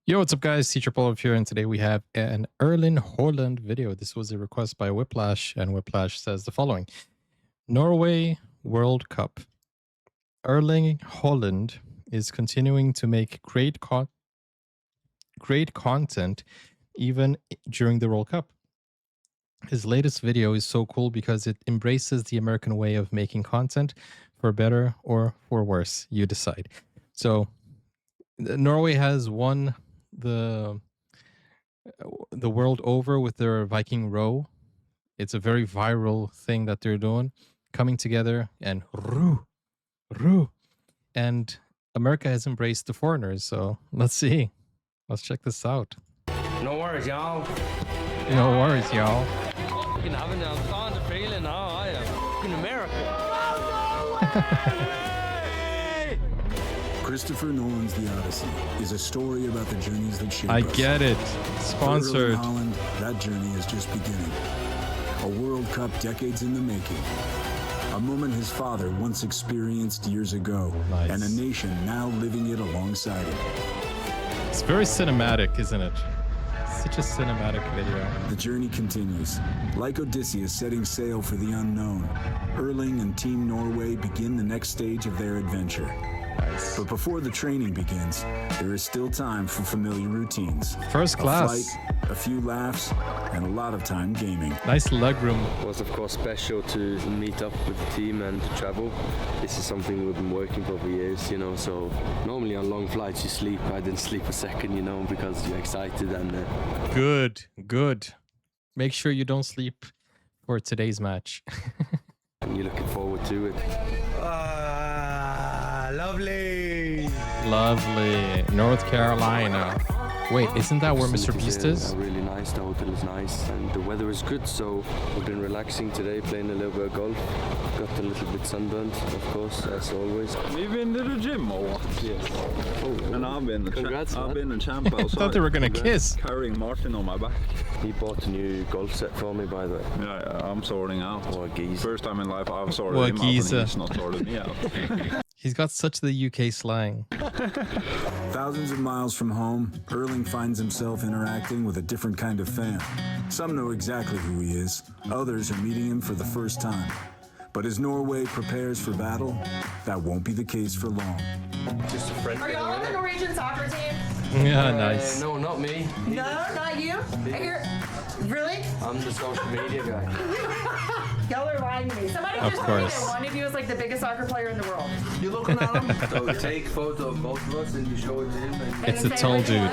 Yo, what's up, guys? Teacher Paul here, and today we have an Erling Haaland video. This was a request by Whiplash, and Whiplash says the following: Norway World Cup. Erling Haaland is continuing to make great content even during the World Cup. His latest video is so cool because it embraces the American way of making content, for better or for worse. You decide. So, Norway has won the world over with their Viking row. It's a very viral thing that they're doing, coming together and roo. And America has embraced the foreigners. So let's see. Let's check this out. No worries, y'all. No worries, y'all. Fucking having a fond feeling now, I am. Fucking America. Christopher Nolan's The Odyssey is a story about the journeys that shape us. I get it. Sponsored. For Erling Haaland, that journey is just beginning. A World Cup decades in the making. A moment his father once experienced years ago. Nice. And a nation now living it alongside him. It's very cinematic, isn't it? Such a cinematic video. The journey continues. Like Odysseus setting sail for the unknown, Erling and Team Norway begin the next stage of their adventure. Nice. But before the training begins, there is still time for familiar routines. First class. A flight, a few laughs, and a lot of time gaming. Nice legroom. It was of course special to meet up with the team and to travel. This is something we've been working for years, you know, so normally on long flights you sleep. I didn't sleep a second, you know, because you're excited and... Good. Make sure you don't sleep for today's match. and you're looking forward to it. Lovely. Lovely. North Carolina. Wait, isn't that where Mr. Beast is? Really nice. The hotel is nice and the weather is good, so we've been relaxing today, playing a little bit of golf. Got a little bit sunburned, of course, as always. Have you been to the gym or what? Yes. And I've been the Congrats, I've man. been a champ outside. I thought they were gonna kiss. Carrying Martin on my back. He bought a new golf set for me, by the way. Yeah, I'm sorting out. Or a geese. First time in life I've sorted What him geese? out and he's not sorted me out. He's got such the UK slang. Thousands of miles from home, Erling finds himself interacting with a different kind of fan. Some know exactly who he is. Others are meeting him for the first time. But as Norway prepares for battle, that won't be the case for long. Just a friend. Are y'all on the Norwegian soccer team? Yeah, nice. No, not me. No, not you. I hear. Really? I'm the social media guy. Y'all are lying to me. Somebody Of just told me course. that one of you is like the biggest soccer player in the world. You looking at him? So take photo of both of us and you show it to him. And It's the tall dude.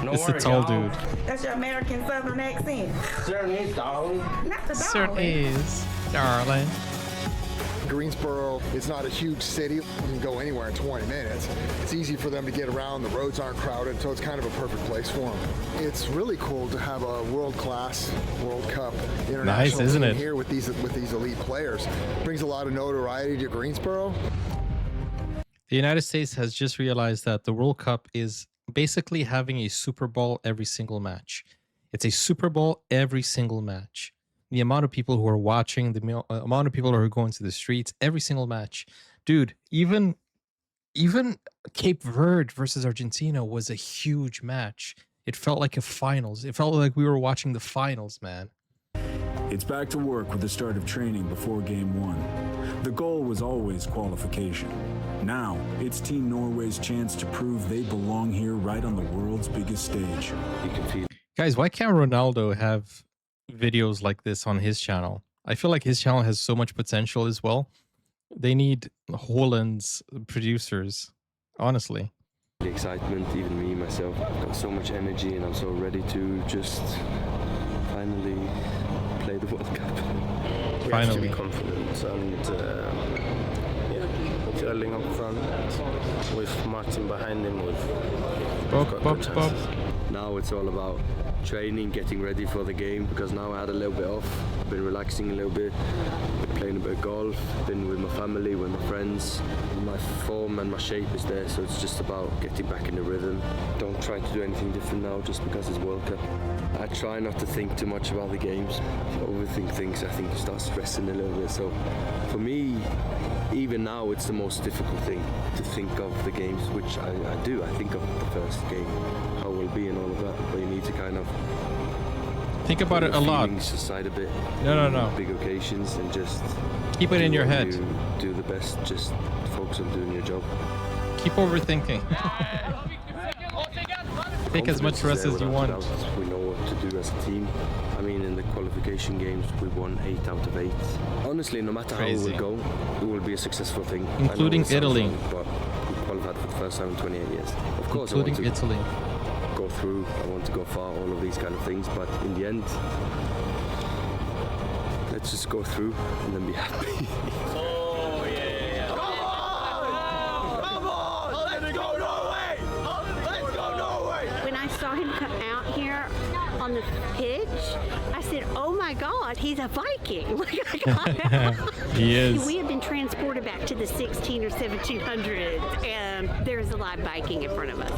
no It's the tall dude. That's your American Southern accent. Certainly, darling. Not the dog. Certainly is, darling. Greensboro, it's not a huge city. You can go anywhere in 20 minutes. It's easy for them to get around. The roads aren't crowded, so it's kind of a perfect place for them. It's really cool to have a world-class World Cup international Nice, isn't team it? here with these elite players. Brings a lot of notoriety to Greensboro. The United States has just realized that the World Cup is basically having a Super Bowl every single match. It's a Super Bowl every single match. The amount of people who are watching, the amount of people who are going to the streets, every single match. Dude, even Cape Verde versus Argentina was a huge match. It felt like a finals. It felt like we were watching the finals, man. It's back to work with the start of training before Game 1. The goal was always qualification. Now, it's Team Norway's chance to prove they belong here right on the world's biggest stage. You can feel Guys, why can't Ronaldo have videos like this on his channel? I feel like his channel has so much potential as well. They need Haaland's producers, honestly. the excitement, even me, myself. I've got so much energy and I'm so ready to just finally play the World Cup. We have to be confident and with Erling up front, with Martin behind him, we've got good chances. Now it's all about training, getting ready for the game, because now I had a little bit off. I've been relaxing a little bit, been playing a bit of golf, been with my family, with my friends. My form and my shape is there, so it's just about getting back in the rhythm. Don't try to do anything different now just because it's World Cup. I try not to think too much about the games. If I overthink things, I think you start stressing a little bit. So for me, even now, it's the most difficult thing to think of the games, which I do. I think of the first game. How will be and all of that, but you need to kind of Think about it a lot. feelings aside a bit. No. Big occasions and just Keep it in your what head. you do the best. Just focus on doing your job. Keep overthinking. Take as much rest as you want. We know what to do as a team. I mean, in the qualification games, we won 8 out of 8. Honestly, no matter how it Crazy. will go, it will be a successful thing. Including I know it sounds Italy. wrong, but we qualified for the first time in 28 years. Of course, Including I want to Italy. go through. I want to go far. All of these kind of things, but in the end, let's just go through and then be happy. When I saw him come out here on the pitch, I said, "Oh my God, he's a Viking!" He is. We have been transported back to the 16 or 1700s, and there's a live Viking in front of us.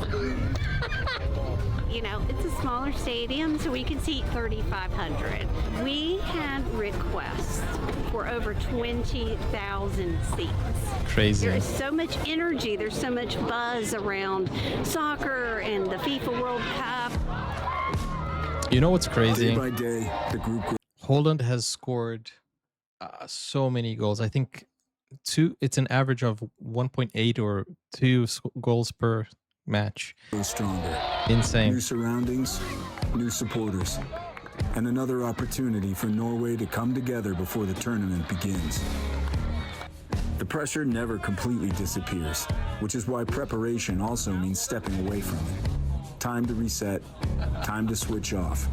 You know, it's a smaller stadium, so we can seat 3,500. We had requests for over 20,000 seats. Crazy. There is so much energy, there's so much buzz around soccer and the FIFA World Cup. You know what's Day crazy? by day, the group Holland has scored so many goals. I think it's an average of 1.8 or 2 goals per match. grows stronger. Insane. New surroundings, new supporters, and another opportunity for Norway to come together before the tournament begins. The pressure never completely disappears, which is why preparation also means stepping away from it. Time to reset, time to switch off.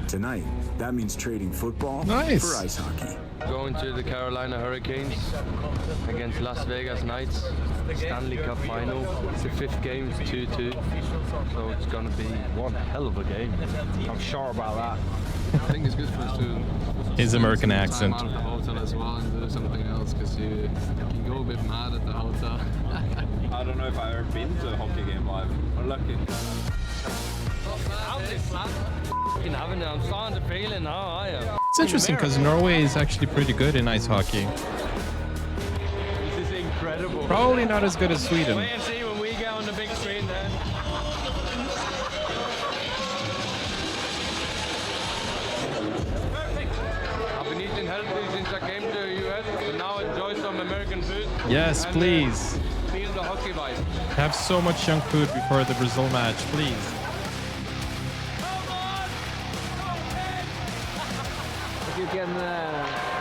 Tonight, that means trading football Nice. for ice hockey. Going to the Carolina Hurricanes against Las Vegas Knights. Stanley Cup final. It's the 5th game, it's 2-2. So it's going to be one hell of a game. I'm sure about that. I think it's good for us to His American spend some accent. time out of the hotel as well and do something else because you can go a bit mad at the hotel. I don't know if I've ever been to a hockey game live. I'm lucky. I'm starting to feel it now, I am. It's interesting because Norway is actually pretty good in ice hockey. This is incredible. Probably not as good as Sweden. Wait and see when we get on the big screen then. I've been eating healthy since I came to the US, but now enjoy some American food. Yes, And, please. Feel the hockey vibe. Have so much junk food before the Brazil match, please. If you can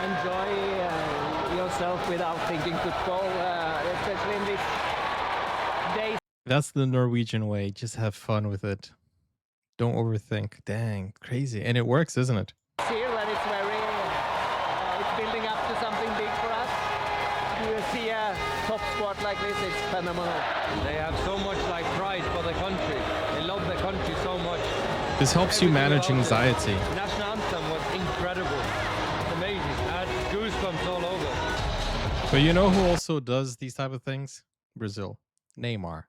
enjoy yourself without thinking football, especially in these days. That's the Norwegian way. Just have fun with it. Don't overthink. Dang, crazy. And it works, isn't it? Here, when it's very, it's building up to something big for us. You see a top sport like this, it's phenomenal. They have so much like pride for the country. They love the country so much. This helps you manage anxiety. The national anthem was incredible. It's amazing. I had goosebumps all over. But you know who also does these type of things? Brazil. Neymar.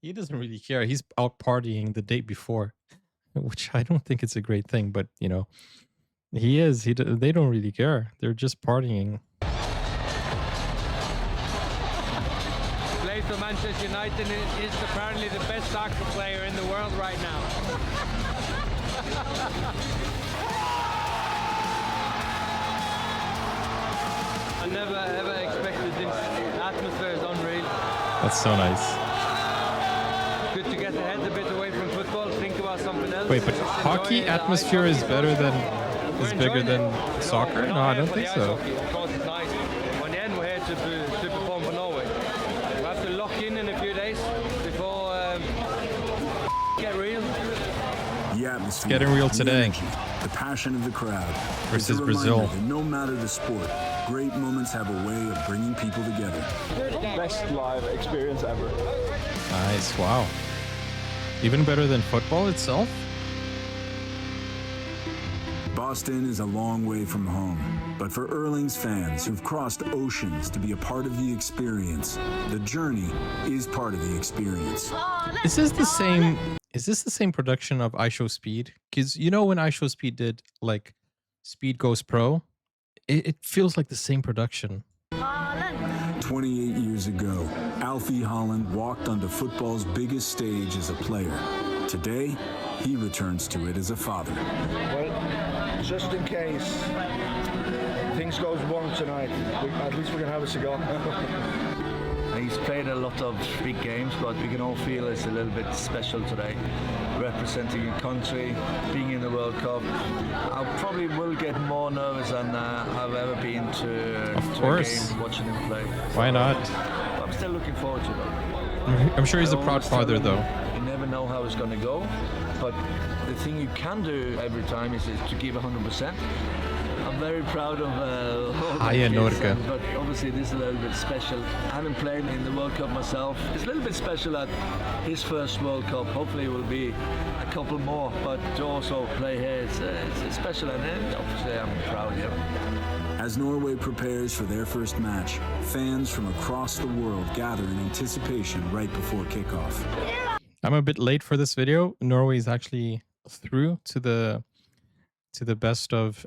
He doesn't really care. He's out partying the day before, which I don't think it's a great thing. But, you know, he is. They don't really care. They're just partying. Plays for Manchester United and is apparently the best soccer player in the world right now. I never ever expected this. The atmosphere is unreal. That's so nice. Good to get the head a bit away from football, think about something else. Wait, but Just hockey enjoy the atmosphere ice is hockey. better than We're is bigger enjoying than it. soccer? we're No, not I here don't for think the ice so. hockey. Of course, it's nice. But in the end, we're here to perform for Norway. We have to lock in a few days before get real. The atmosphere, getting real the today. energy, the passion of the crowd. It's a Versus reminder Brazil. that no matter the sport, great moments have a way of bringing people together. Best live experience ever. Nice. Wow. Even better than football itself? Boston is a long way from home, but for Erling's fans who've crossed oceans to be a part of the experience, the journey is part of the experience. Is this the same production of iShowSpeed? Because you know when iShowSpeed did like Speed Goes Pro, it feels like the same production. 28 years ago, Alfie Haaland walked onto football's biggest stage as a player. Today, he returns to it as a father. Well, just in case things goes wrong tonight, at least we're gonna have a cigar. He's played a lot of big games, but we can all feel it's a little bit special today. Representing a country, being in the World Cup. I probably will get more nervous than I've ever been to a game watching him play. Why not? I'm still looking forward to it. I'm sure he's a proud father, though. You never know how it's going to go, but the thing you can do every time is to give 100%. I'm very proud of all the kids, but obviously this is a little bit special. I haven't played in the World Cup myself. It's a little bit special at his first World Cup. Hopefully it will be a couple more, but to also play here, it's special, and obviously I'm proud, yeah. As Norway prepares for their first match, fans from across the world gather in anticipation right before kickoff. I'm a bit late for this video. Norway is actually through to the best of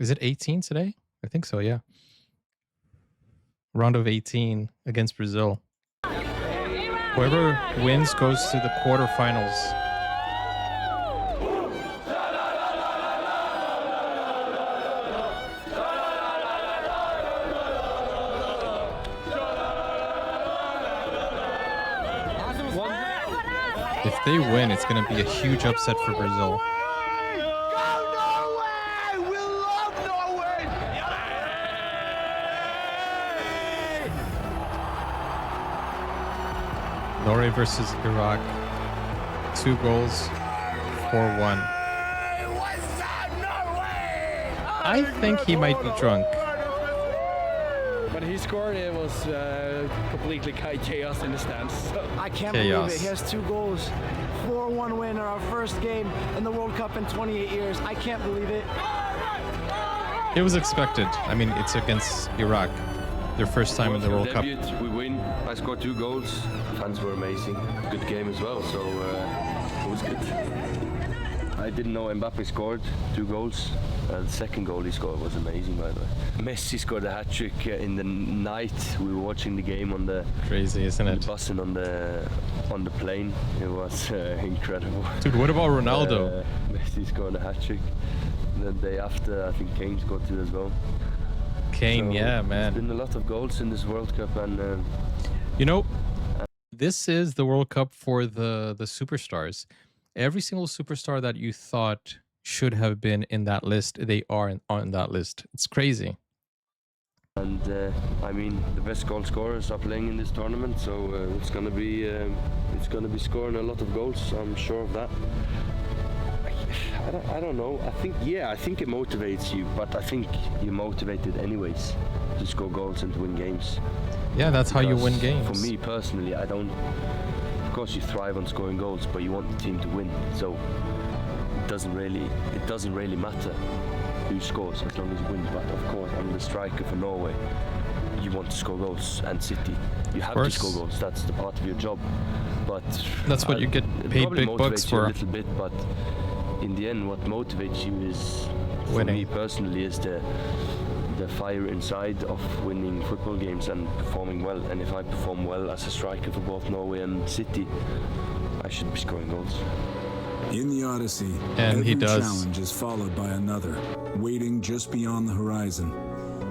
is it 18 today? I think so, yeah. Round of 18 against Brazil. Whoever wins goes to the quarterfinals. If they win, it's going to be a huge upset for Brazil. Norway versus Iraq. 2 goals, 4-1. I think he might be drunk. When he scored, it was completely chaos in the stands. So. I can't believe it. He has 2 goals, 4-1 win, our first game in the World Cup in 28 years. I can't believe it. It was expected. I mean, it's against Iraq. Their first time in the World Cup. We win. I scored 2 goals. Fans were amazing. Good game as well, so it was good. I didn't know Mbappe scored 2 goals. The second goal he scored was amazing, by the way. Messi scored a hat-trick in the night. We were watching the game on the crazy, isn't it? Bus and on the plane. It was incredible. Dude, what about Ronaldo? Messi scored a hat-trick. The day after, I think Kane scored 2 as well. Kane, so yeah, man. There's been a lot of goals in this World Cup, and you know, this is the World Cup for the superstars. Every single superstar that you thought should have been in that list, they are on that list. It's crazy. And I mean, the best goal scorers are playing in this tournament, so it's gonna be scoring a lot of goals. I'm sure of that. I don't know. I think it motivates you, but I think you're motivated anyways to score goals and to win games. Yeah, that's how you win games. For me personally, I don't. Of course, you thrive on scoring goals, but you want the team to win. So it doesn't really matter who scores as long as you win. But of course, I'm the striker for Norway. You want to score goals, and City, you have to score goals. That's the part of your job. But that's what you get paid big bucks for. A little bit, but in the end, what motivates you is, for me personally, is the fire inside of winning football games and performing well. And if I perform well as a striker for both Norway and City, I should be scoring goals. In the Odyssey, and every he does. challenge is followed by another, waiting just beyond the horizon.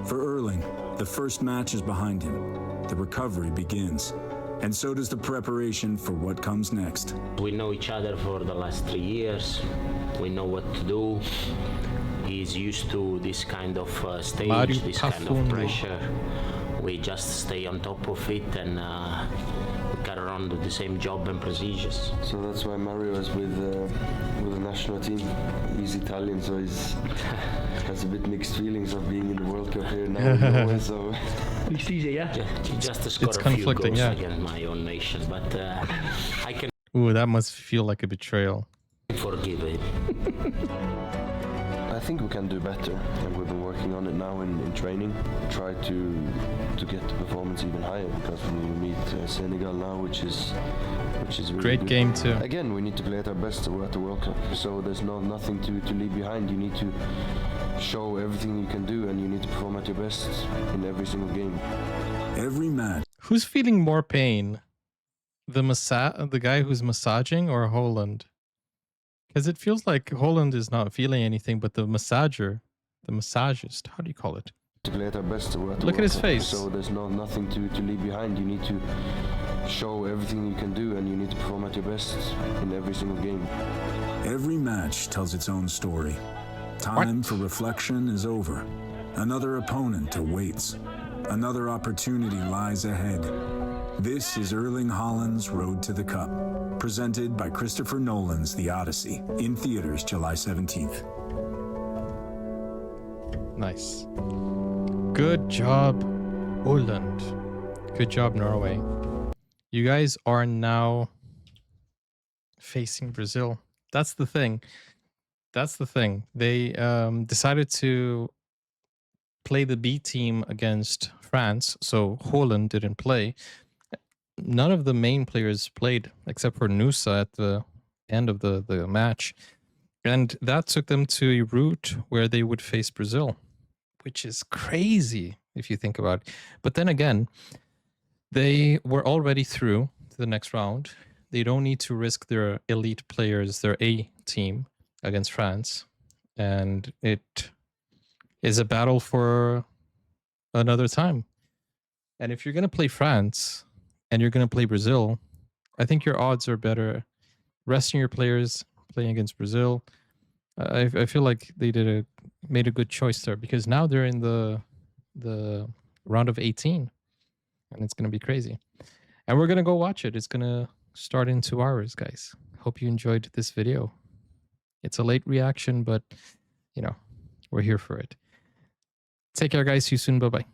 For Erling, the first match is behind him. The recovery begins. And so does the preparation for what comes next. We know each other for the last 3 years. We know what to do. He's used to this kind of stage, this kind of pressure. We just stay on top of it and we carry on with the same job and procedures. So that's why Mario is with the national team. He's Italian, so he's has a bit mixed feelings of being in the World Cup here now in Norway. So it's easy, yeah. Just to score a few goals against my own nation, but I can. Ooh, that must feel like a betrayal. Forgive it. I think we can do better, and we've been working on it now in training. Try to get the performance even higher, because we meet Senegal now, which is really great good. game too. Again, we need to play at our best at the World Cup, so there's nothing to leave behind. You need to show everything you can do, and you need to perform at your best in every single game. Every match. Who's feeling more pain? the guy who's massaging or Haaland? Because it feels like Haaland is not feeling anything, but the massagist, how do you call it? To play at our best. Look at his face. So there's nothing to leave behind. You need to show everything you can do, and you need to perform at your best in every single game. Every match tells its own story. Time for reflection is over. Another opponent awaits. Another opportunity lies ahead. This is Erling Haaland's Road to the Cup, presented by Christopher Nolan's The Odyssey, in theaters July 17th. Nice. Good job, Holland. Good job, Norway. You guys are now facing Brazil. That's the thing. They decided to play the B team against France, so Haaland didn't play. None of the main players played except for Nusa at the end of the match. And that took them to a route where they would face Brazil, which is crazy if you think about it. But then again, they were already through to the next round. They don't need to risk their elite players, their A team, against France. And it is a battle for another time. And if you're going to play France and you're going to play Brazil, I think your odds are better resting your players, playing against Brazil. I feel like they made a good choice there, because now they're in the round of 18, and it's going to be crazy. And we're going to go watch it. It's going to start in 2 hours, guys. Hope you enjoyed this video. It's a late reaction, but, you know, we're here for it. Take care, guys. See you soon. Bye-bye.